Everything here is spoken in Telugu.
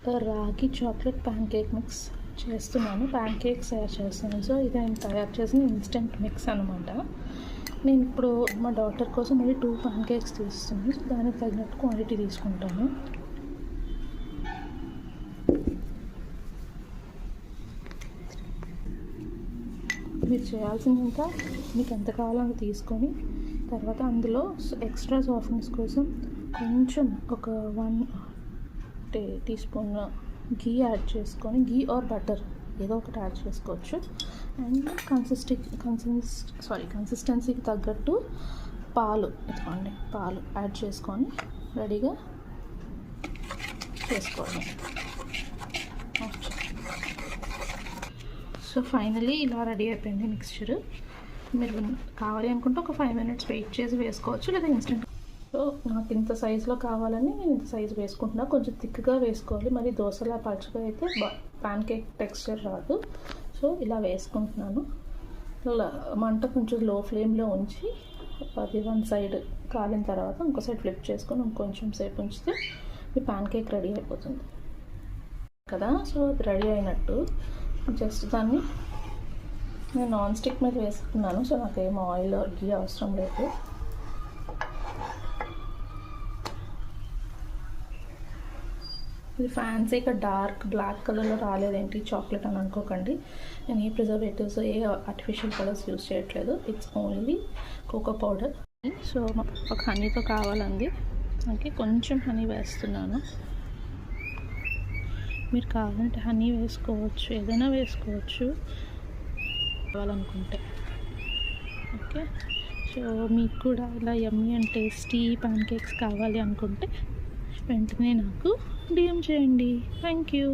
రాగి చాక్లెట్ ప్యాన్ కేక్ మిక్స్ చేస్తున్నాను. ప్యాన్ కేక్స్ తయారు చేస్తున్నాను. సో ఇది నేను తయారు చేసిన ఇన్స్టెంట్ మిక్స్ అనమాట. నేను ఇప్పుడు మా డాటర్ కోసం మళ్ళీ 2 ప్యాన్ కేక్స్ తీస్తున్నాను. సో దానికి తగినట్టు క్వాంటిటీ తీసుకుంటాను. మీరు చేయాల్సిందంతా మీకు ఎంత కావాలో అంత తీసుకొని తర్వాత అందులో ఎక్స్ట్రా సాఫ్ట్నెస్ కోసం కొంచెం ఒక 1 టీ స్పూన్ గీ యాడ్ చేసుకొని, గీ ఆర్ బటర్ ఏదో ఒకటి యాడ్ చేసుకోవచ్చు. అండ్ కన్సిస్టెన్సీకి తగ్గట్టు పాలు యాడ్ చేసుకొని రెడీగా చేసుకోవడం. సో ఫైనలీ ఇలా రెడీ అయిపోయింది మిక్స్చర్. మీరు కావాలి అనుకుంటే ఒక 5 minutes వెయిట్ చేసి వేసుకోవచ్చు, లేదా ఇన్స్టెంట్. సో నాకు ఇంత సైజులో కావాలని నేను ఇంత సైజు వేసుకుంటున్నా. కొంచెం థిక్గా వేసుకోవాలి, మరి దోశలా పలుచగా అయితే ప్యాన్ కేక్ టెక్స్చర్ రాదు. సో ఇలా వేసుకుంటున్నాను. ఇలా మంట కొంచెం లో ఫ్లేమ్లో ఉంచి అది 1 side కాలిన తర్వాత ఇంకో సైడ్ ఫ్లిప్ చేసుకొని ఇంకొంచెం సేపు ఉంచితే ఈ ప్యాన్ కేక్ రెడీ అయిపోతుంది కదా. సో అది రెడీ అయినట్టు. జస్ట్ దాన్ని నేను నాన్ స్టిక్ మీద వేసుకున్నాను. సో నాకేం ఆయిల్ గీ అవసరం లేదు. ఇది ఫ్యాన్సీగా డార్క్ బ్లాక్ కలర్లో రాలేదేంటి చాక్లెట్ అని అనుకోకండి. నేను ఏ ప్రిజర్వేటివ్స్, ఏ ఆర్టిఫిషియల్ కలర్స్ యూస్ చేయట్లేదు. It's only cocoa powder. So ఒక హనీతో కావాలండి. ఓకే, కొంచెం హనీ వేస్తున్నాను. మీరు కావాలంటే హనీ వేసుకోవచ్చు, ఏదైనా వేసుకోవచ్చు కావాలనుకుంటే. ఓకే, సో మీకు కూడా ఇలా యమ్మీ అండ్ టేస్టీ ప్యాన్ కేక్స్ కావాలి అనుకుంటే వెంటనే నాకు DM చేయండి. Thank you.